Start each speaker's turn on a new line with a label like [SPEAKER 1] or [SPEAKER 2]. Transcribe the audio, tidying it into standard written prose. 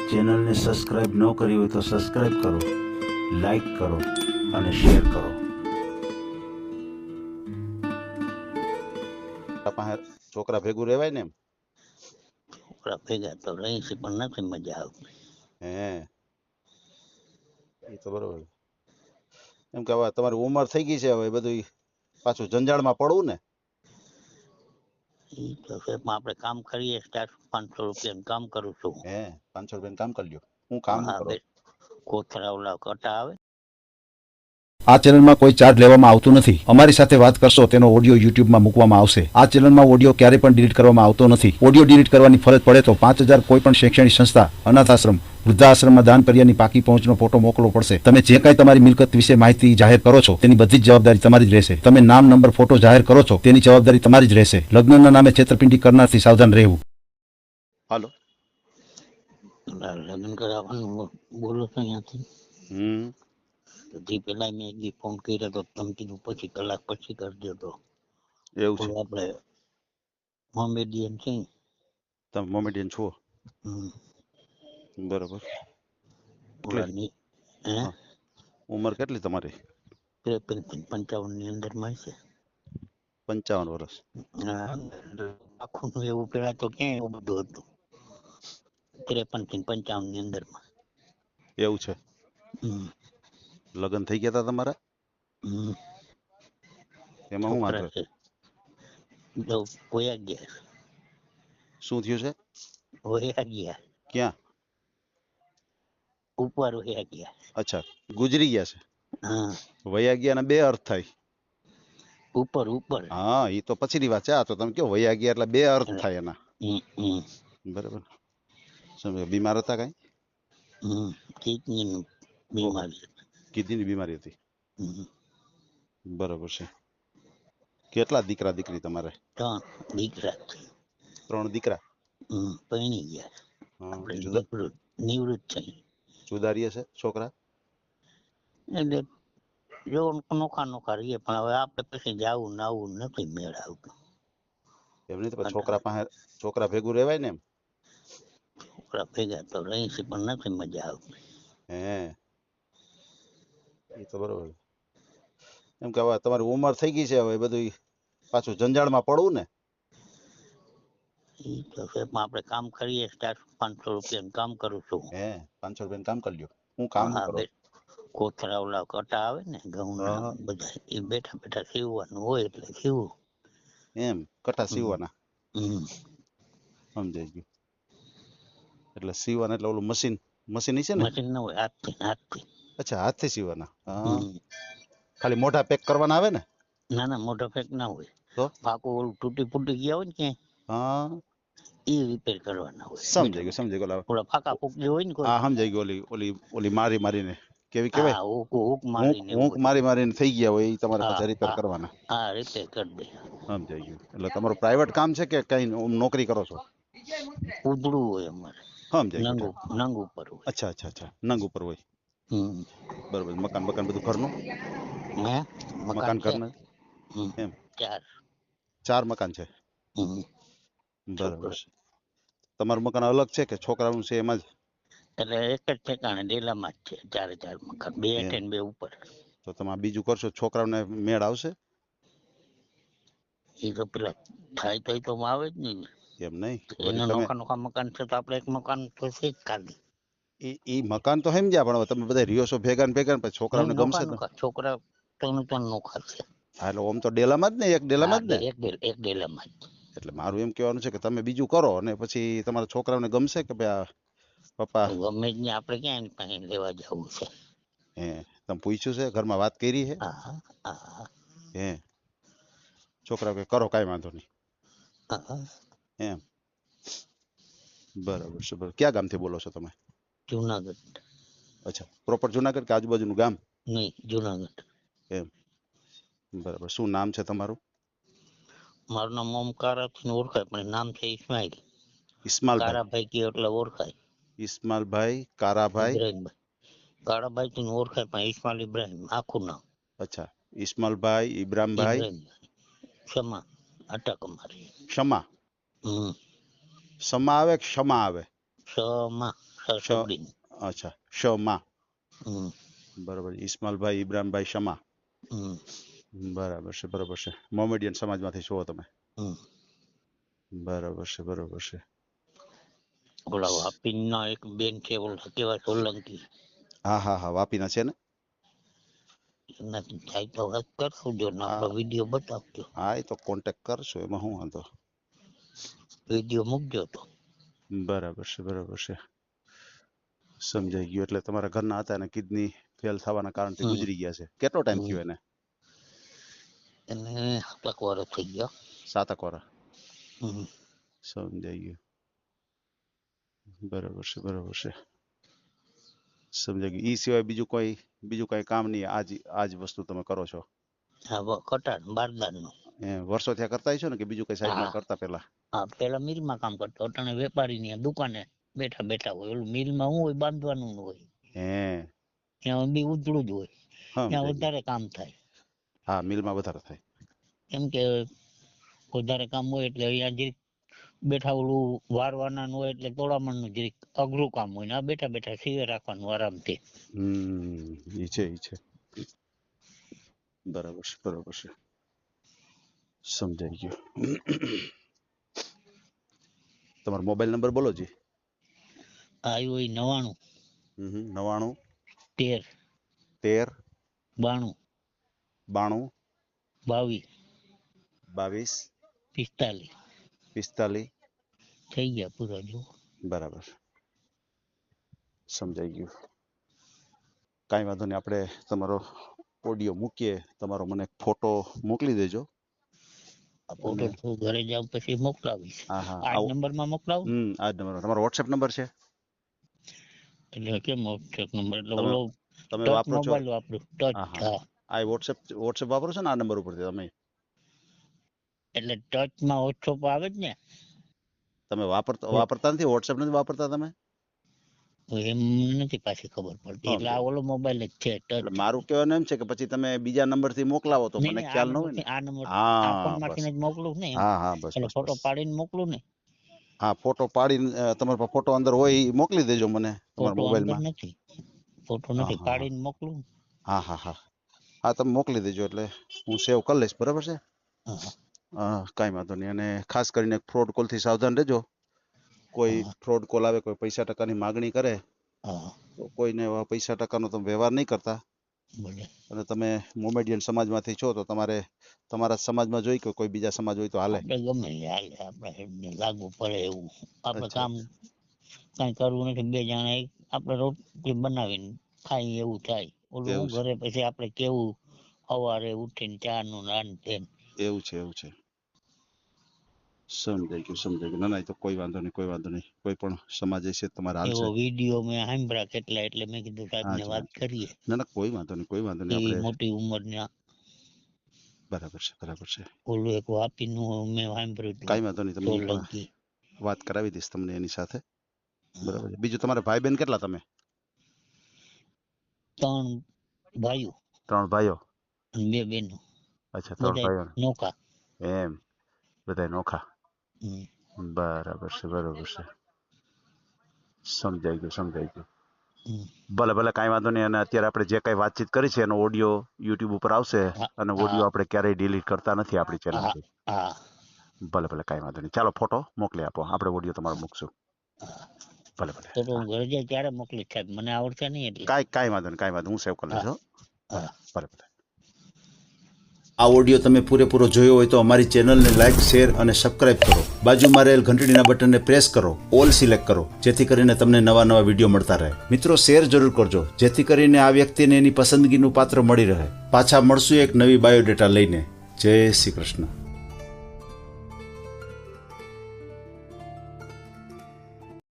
[SPEAKER 1] ચેનલને સબસ્ક્રાઇબ ન કરી હોય તો સબસ્ક્રાઇબ કરો, લાઈક કરો અને શેર કરો.
[SPEAKER 2] છોકરા ભેગું રહેવાય ને એમ?
[SPEAKER 3] છોકરા ભેગા તો રહી છે પણ નથી મજા આવતી.
[SPEAKER 2] હે એ તો બરોબર. એમ કે હવે તમારી ઉંમર થઈ ગઈ છે, હવે બધું પાછું જંજાળમાં પડવું ને.
[SPEAKER 3] એ તો છે પણ આપણે કામ કરીએ 400-500 રૂપિયાનું કામ કરું છું.
[SPEAKER 2] હે 500 રૂપિયાનું કામ કરી લ્યો. હું કામ
[SPEAKER 3] હા,
[SPEAKER 2] કરો?
[SPEAKER 3] કોથળા ઓલા કટા આવે.
[SPEAKER 4] આ ચેનલમાં કોઈ ચાર્જ લેવામાં આવતું નથી. અમારી સાથે વાત કરશો તેનો ઓડિયો યુટ્યુબમાં મૂકવામાં આવશે. આ ચેનલમાં ઓડિયો ક્યારે પણ ડિલીટ કરવામાં આવતો નથી. ઓડિયો ડિલીટ કરવાની ફરજ પડે તો 5000 કોઈ પણ શૈક્ષણિક સંસ્થા, અનાથ આશ્રમ, વૃદ્ધાશ્રમમાં દાન કર્યાની પાકી પહોંચનો ફોટો મોકલવો પડશે. તમે જે કાંઈ તમારી મિલકત વિશે માહિતી જાહેર કરો છો તેની બધી જ જવાબદારી તમારી જ રહેશે. તમે નામ, નંબર, ફોટો જાહેર કરો છો તેની જવાબદારી તમારી જ રહેશે. લગ્નના નામે છેતરપિંડી કરનારથી સાવધાન રહેવું.
[SPEAKER 2] હાલો.
[SPEAKER 3] લગ્ન કરાવવાનું બોલો છો અહીંયાથી. હજી પેલા મેં એક દી ફોન કર્યો તો તમે કીધું પછી કલાક પછી કરજો. તો
[SPEAKER 2] એવું છે?
[SPEAKER 3] આપણે મોમેડિયન છે.
[SPEAKER 2] તમે મોમેડિયન છો? બરોબર.
[SPEAKER 3] ઓલાની
[SPEAKER 2] ઉંમર કેટલી તમારી?
[SPEAKER 3] 53-55 ની અંદર માં છે.
[SPEAKER 2] 55 વર્ષ.
[SPEAKER 3] આખું એવું પેલા તો ક્યાં એવું બધું હતું. 53-55 ની અંદર માં.
[SPEAKER 2] એવું છે? લગ્ન થઈ ગયા હતા તમારા? એમાં શું વાંધો?
[SPEAKER 3] હોયા ગયા.
[SPEAKER 2] શું થયું છે?
[SPEAKER 3] હોયા ગયા.
[SPEAKER 2] ક્યાં?
[SPEAKER 3] ઉપર હોયા ગયા.
[SPEAKER 2] અચ્છા, ગુજરી ગયા છે.
[SPEAKER 3] હા,
[SPEAKER 2] વયા ગયા ના બે અર્થ થાય.
[SPEAKER 3] ઉપર ઉપર.
[SPEAKER 2] હા, એ તો પછીની વાત છે. આ તો તમે કહો વયા ગયા એટલે બે અર્થ થાય એના. બરાબર. સમજો. બીમાર હતા કઈ?
[SPEAKER 3] કિડનીની બીમારી.
[SPEAKER 2] કિડનીની બીમારી હતી. બરાબર છે. કેટલા દીકરા દીકરી તમારે?
[SPEAKER 3] 3 દીકરા છે.
[SPEAKER 2] 3 દીકરા?
[SPEAKER 3] પરણી ગયા. આપણે નિવૃત્ત થઈ.
[SPEAKER 2] જુદા રહીએ છે છોકરા?
[SPEAKER 3] એટલે જો નોખા નોખા રહીએ પણ હવે આપણે પછી જાવું નાવું નથી મેળ આવતું.
[SPEAKER 2] એમ નહીં તો છોકરા ભેગું રહેવાય ને એમ?
[SPEAKER 3] છોકરા ભેગા તો રહી છે પણ નથી મજા આવતી.
[SPEAKER 2] હે એ તો બરોબર. એમ કે હવે તમારી ઉંમર થઈ ગઈ છે, હવે બધું પાછું જંજાળમાં પડવું ને.
[SPEAKER 3] એ તો છે પણ આપણે કામ કરીએ 400-500 રૂપિયાનું કામ કરું છું.
[SPEAKER 2] હે 500 રૂપિયાનું કામ કરી લ્યો. હું કામ કરો?
[SPEAKER 3] કોથળા ઓલા કટા આવે ને ઘઉંના બધા, એ બેઠા બેઠા સીવવાનું હોય એટલે સીવું.
[SPEAKER 2] એમ કટા સીવવાના? સમજાઈ ગયું. એટલે સીવવાના એટલે ઓલું મશીન છે ને?
[SPEAKER 3] મશીન ન હોય, હાથથી.
[SPEAKER 2] અચ્છા, હાથથી સીવવાના. ખાલી મોઢા પેક કરવાના આવે ને?
[SPEAKER 3] ના, મોઢા પેક ના હોય.
[SPEAKER 2] તો
[SPEAKER 3] પાકું ઓલું તૂટી ફૂટી ગયા હોય ને ક્યાંય,
[SPEAKER 2] હા,
[SPEAKER 3] એ રિપેર કરવાના હોય.
[SPEAKER 2] સમજાઈ ગયું.
[SPEAKER 3] ઓલા ફાકા ફૂક જે હોય ને કોઈ.
[SPEAKER 2] હા, સમજાઈ ગયું. ઓલી મારીને કેવી કહેવાય?
[SPEAKER 3] હુક
[SPEAKER 2] મારીને થઈ ગયા હોય એ તમારે પાછા રિપેર કરવાના.
[SPEAKER 3] હા, રિપેર કરી દે.
[SPEAKER 2] સમજાઈ ગયું. એટલે તમારું પ્રાઇવેટ કામ છે કે કઈ નોકરી કરો છો?
[SPEAKER 3] ઉધડું હોય અમારે.
[SPEAKER 2] સમજાઈ ગયું.
[SPEAKER 3] નંગ ઉપર હોય.
[SPEAKER 2] અચ્છા, નંગ ઉપર હોય. બરોબર. મકાન બધું ઘરનું? મકાન ઘરના? એમ 4 મકાન છે? બરાબર છે. તમારું મકાન અલગ છે કે છોકરાનું છે એમાં જ?
[SPEAKER 3] એટલે એક જ ઠેકાણે ડેલામાં જ છે 4 મકાન, 2 હેઠે ને 2 ઉપર.
[SPEAKER 2] તો તમે બીજું કરશો છોકરાઓને મેળ આવશે?
[SPEAKER 3] એ તો પેલા થાય તો આવે જ નહીં.
[SPEAKER 2] એમ નહીં.
[SPEAKER 3] એના નોખા મકાન છે તો આપણે એક મકાન તો છે જ ખાલી.
[SPEAKER 2] એ મકાન તો સમજ્યા, પણ તમે બધા રહ્યો છો ભેગા પછી છોકરાઓને ગમશે તો?
[SPEAKER 3] છોકરા તો નોખા છે.
[SPEAKER 2] હા, એટલે આમ તો ડેલામાં જ ને, એક ડેલામાં જ ને?
[SPEAKER 3] એક ડેલામાં જ.
[SPEAKER 2] એટલે મારું એમ કહેવાનું છે કે તમે બીજું કરો અને પછી તમારા છોકરાઓને ગમશે કે ભાઈ પપ્પા?
[SPEAKER 3] ગમે જ ને, આપણે ક્યાં પાસે લેવા જવું છે?
[SPEAKER 2] તમે પૂછ્યું છે? ઘરમાં વાત કરી છે? હે છોકરા કે કરો, કાંઈ વાંધો નહીં. એમ બરાબર છે. ક્યાં ગામથી બોલો છો તમે?
[SPEAKER 3] જુનાગઢ.
[SPEAKER 2] અચ્છા, પ્રોપર જુનાગઢ કે આજુબાજુનું ગામ?
[SPEAKER 3] નહીં, જુનાગઢ.
[SPEAKER 2] એમ બરાબર. શું નામ છે તમારું?
[SPEAKER 3] મારું નામ ઓમકારાથી ઓળખાય પણ નામ છે ઇસ્માઇલ.
[SPEAKER 2] ઇસ્માલભાઈ?
[SPEAKER 3] કારાભાઈ કયો એટલે ઓળખાય.
[SPEAKER 2] ઇસ્માલભાઈ, કારાભાઈ,
[SPEAKER 3] ઇબ્રાહીમભાઈ. કારાભાઈ થી ઓળખાય પણ ઇસ્માઇલ ઇબ્રાહીમ આખું નામ.
[SPEAKER 2] અચ્છા, ઇસ્માલભાઈ, ઇબ્રાહીમભાઈ.
[SPEAKER 3] ક્ષમા અટક અમારી.
[SPEAKER 2] ક્ષમા? સમા આવે કે ક્ષમા આવે?
[SPEAKER 3] ક્ષમા. સરસબડી.
[SPEAKER 2] અચ્છા શમા.
[SPEAKER 3] હમ
[SPEAKER 2] બરાબર. ઇસ્માલભાઈ ઇબ્રાહીમભાઈ શમા.
[SPEAKER 3] હમ
[SPEAKER 2] બરાબર છે બરાબર છે. મોમેડિયન સમાજમાંથી છો તમે?
[SPEAKER 3] હમ.
[SPEAKER 2] બરાબર છે બરાબર છે.
[SPEAKER 3] ઓલા વાપીના એક બેન છે ઓલા કેવા સોલંકી,
[SPEAKER 2] હા હા હા વાપીના છે ને.
[SPEAKER 3] એનાથી થાય તો વાત કરાવજો ને
[SPEAKER 2] હા
[SPEAKER 3] આપણો વિડીયો બતાવજો.
[SPEAKER 2] હા એ તો કોન્ટેક્ટ કરશો, એમાં શું વાંધો.
[SPEAKER 3] વિડીયો મૂકજો તો.
[SPEAKER 2] બરાબર છે બરાબર છે. સમજાઈ ગયું. એટલે તમારા ઘરના હતા અને કિડની ફેલ થવાના કારણથી
[SPEAKER 3] હમ.
[SPEAKER 2] ગુજરી ગયા છે. કેટલો ટાઈમ
[SPEAKER 3] હમ.
[SPEAKER 2] થયો એને?
[SPEAKER 3] એને 7 વર્ષ થઈ ગયા.
[SPEAKER 2] 7 વર્ષ.
[SPEAKER 3] હમ.
[SPEAKER 2] સમજાઈ ગયું. બરાબર છે બરાબર છે. સમજાઈ ગયું. ઈ સિવાય બીજું કઈ કામ નહીં, આજ વસ્તુ તમે કરો છો?
[SPEAKER 3] હા કટાર બારદાનનું.
[SPEAKER 2] વર્ષો થયા કરતા હશો ને કે બીજું કઈ સાઈડમાં
[SPEAKER 3] હા
[SPEAKER 2] કરતા પેલા?
[SPEAKER 3] હા પેલા મિલમાં કામ કરતો, અટાણે વેપારીની દુકાને બેઠા બેઠા હોય. ઓલું મિલમાં શું હોય, બાંધવાનું ન હોય,
[SPEAKER 2] હે
[SPEAKER 3] ત્યાં બી ઉજળું જ હોય, ત્યાં
[SPEAKER 2] સમજાઈ ગયું.
[SPEAKER 3] વધારે કામ થાય.
[SPEAKER 2] હા મિલમાં વધારે થાય.
[SPEAKER 3] કેમ કે વધારે કામ હોય એટલે અહીંયા જરીક બેઠા ઓલું વારવાના હોય એટલે તોડામણનું જરીક અઘરું કામ હોય ને આ બેઠા બેઠા સીવે રાખવાનું આરામથી.
[SPEAKER 2] ઈ છે. બરાબર છે બરાબર છે. સમજાઈ ગયું. તમારો મોબાઈલ નંબર બોલો જી.
[SPEAKER 3] આવ્યું હોય 99
[SPEAKER 2] 99
[SPEAKER 3] 13
[SPEAKER 2] 13
[SPEAKER 3] 92
[SPEAKER 2] 92
[SPEAKER 3] 22
[SPEAKER 2] 22
[SPEAKER 3] 45
[SPEAKER 2] 45.
[SPEAKER 3] થઈ ગયા પૂરા જો.
[SPEAKER 2] બરાબર. સમજાઈ ગયું. કાંઈ વાંધો નહીં. આપણે તમારો ઓડિયો મૂકીએ, તમારો મને ફોટો મોકલી દેજો.
[SPEAKER 3] આ ફોટો તો ઘરે જાવ પછી મોકલાવીશ.
[SPEAKER 2] હા હા
[SPEAKER 3] આ નંબરમાં મોકલાવું.
[SPEAKER 2] આ જ નંબર. તમારો વોટ્સએપ નંબર છે?
[SPEAKER 3] એટલે કેમ વોટ્સએપ નંબર? એટલે
[SPEAKER 2] તમે
[SPEAKER 3] ઓલો
[SPEAKER 2] તમે
[SPEAKER 3] ટચ
[SPEAKER 2] વાપરો છો?
[SPEAKER 3] મોબાઈલ વાપરું. ટચ.
[SPEAKER 2] હા હા.
[SPEAKER 3] હા
[SPEAKER 2] આ વોટ્સએપ વાપરો છો ને આ નંબર ઉપરથી તમે?
[SPEAKER 3] એટલે ટચમાં વોટ્સએપ આવે જ ને.
[SPEAKER 2] તમે વાપરતા નથી? વોટ્સએપ નથી વાપરતા તમે?
[SPEAKER 3] એમ મને નથી પાછી ખબર પડતી. એટલે આ ઓલો મોબાઈલ જ છે ટચ.
[SPEAKER 2] એટલે મારું કહેવાનું એમ છે કે પછી તમે બીજા નંબરથી મોકલાવો તો મને
[SPEAKER 3] આ
[SPEAKER 2] ખ્યાલ ન હોય ને.
[SPEAKER 3] નંબરથી આ નંબર આ
[SPEAKER 2] હા
[SPEAKER 3] ફોનમાંથી
[SPEAKER 2] બસ.
[SPEAKER 3] જ મોકલું ને એમ.
[SPEAKER 2] હા બસ
[SPEAKER 3] એટલે
[SPEAKER 2] બસ
[SPEAKER 3] ફોટો
[SPEAKER 2] બસ.
[SPEAKER 3] પાડીને મોકલું ને.
[SPEAKER 2] હા ફોટો પાડીને તમારા પાસે ફોટો અંદર હોય એ મોકલી દેજો મને તમારા
[SPEAKER 3] ફોટો અંદર
[SPEAKER 2] મોબાઈલમાં.
[SPEAKER 3] નથી, ફોટો
[SPEAKER 2] હા
[SPEAKER 3] નથી, પાડીને મોકલું.
[SPEAKER 2] હા તમે મોકલી દેજો એટલે હું સેવ કરી લઈશ. બરાબર છે.
[SPEAKER 3] હા
[SPEAKER 2] કાંઈ વાંધો નહીં. અને ખાસ કરીને ફ્રોડ કોલથી સાવધાન રહેજો. કોઈ
[SPEAKER 3] હા
[SPEAKER 2] ફ્રોડ કોલ આવે, કોઈ પૈસા ટકાની માગણી કરે
[SPEAKER 3] હા
[SPEAKER 2] તો કોઈને એવા પૈસા ટકાનો તમે વ્યવહાર નહીં કરતા.
[SPEAKER 3] ભલે.
[SPEAKER 2] અને તમે મોમેડિયન સમાજમાંથી છો તો તમારા સમાજમાં જોઈ કે કોઈ બીજા સમાજ હોય તો હાલે.
[SPEAKER 3] આપણે ગમે તે હાલે, આપણા હેડને લાગુ પડે એવું. આપણે
[SPEAKER 2] અચ્છા.
[SPEAKER 3] કામ કઈ કરવું નથી, બે જણા આપણે રોટલી બનાવીને ખાઈ એવું થાય. ઓલું હું
[SPEAKER 2] એવું છે
[SPEAKER 3] ઘરે પછી આપણે કેવું સવારે ઉઠીને ચા નું નાન તેમ.
[SPEAKER 2] એવું છે. સમજાઈ ગયું. ના એ તો કોઈ વાંધો નહીં. કોઈ પણ સમાજ હશે તમારે
[SPEAKER 3] એવો
[SPEAKER 2] હાલશે.
[SPEAKER 3] વિડીયો મેં સાંભળ્યા કેટલા, એટલે મેં કીધું સાહેબને વાત કરીએ.
[SPEAKER 2] ના કોઈ વાંધો નહીં.
[SPEAKER 3] એ
[SPEAKER 2] આપણે
[SPEAKER 3] મોટી ઉંમરના.
[SPEAKER 2] બરાબર છે.
[SPEAKER 3] ઓલું એક વાપીનું મેં સાંભળ્યું હતું,
[SPEAKER 2] કાંઈ વાંધો નહીં. તમને પણ
[SPEAKER 3] સોલંકી.
[SPEAKER 2] વાત કરાવી દઈશ તમને એની સાથે. બરાબર છે. બીજું તમારા ભાઈ બહેન કેટલા તમે?
[SPEAKER 3] 3 ભાઈઓ
[SPEAKER 2] 3 ભાઈઓ.
[SPEAKER 3] અને 2 બહેનો.
[SPEAKER 2] અચ્છા 3
[SPEAKER 3] બધા
[SPEAKER 2] ભાઈઓ.
[SPEAKER 3] નોખા.
[SPEAKER 2] એમ બધાય નોખા.
[SPEAKER 3] હમ.
[SPEAKER 2] બરાબર છે. સમજાઈ ગયું.
[SPEAKER 3] હમ.
[SPEAKER 2] ભલે કાંઈ વાંધો નહીં. અને અત્યારે આપણે જે કાંઈ વાતચીત કરી છે એનો ઓડિયો યુટ્યુબ ઉપર આવશે.
[SPEAKER 3] હા
[SPEAKER 2] અને
[SPEAKER 3] હા
[SPEAKER 2] ઓડિયો આપણે ક્યારેય ડિલીટ કરતા નથી આપણી
[SPEAKER 3] હા
[SPEAKER 2] ચેનલથી.
[SPEAKER 3] હા
[SPEAKER 2] ભલે કાંઈ વાંધો નહીં. ચાલો ફોટો મોકલી આપો, આપણે ઓડિયો તમારો મૂકશું.
[SPEAKER 3] હા.
[SPEAKER 2] ભલે
[SPEAKER 3] તો હું ઘરે જાય ત્યારે મોકલીશ સાહેબ, મને આવડશે નહીં એટલે.
[SPEAKER 2] કાંઈ વાંધો નહીં. હું સેવ કરી લઈશ.
[SPEAKER 3] હા.
[SPEAKER 2] ભલે.
[SPEAKER 4] આ ઓડિયો તમે પૂરેપૂરો જોયો હોય તો અમારી ચેનલને લાઇક, શેર અને સબસ્ક્રાઇબ કરો. બાજુમાં રહેલ ઘંટડીના બટનને પ્રેસ કરો, ઓલ સિલેક્ટ કરો, જેથી કરીને તમને નવા વિડીયો મળતા રહે. મિત્રો શેર જરૂર કરજો, જેથી કરીને આ વ્યક્તિને એની પસંદગીનું પાત્ર મળી રહે. પાછા મળશું એક નવી બાયોડેટા લઈને. જય શ્રી કૃષ્ણ.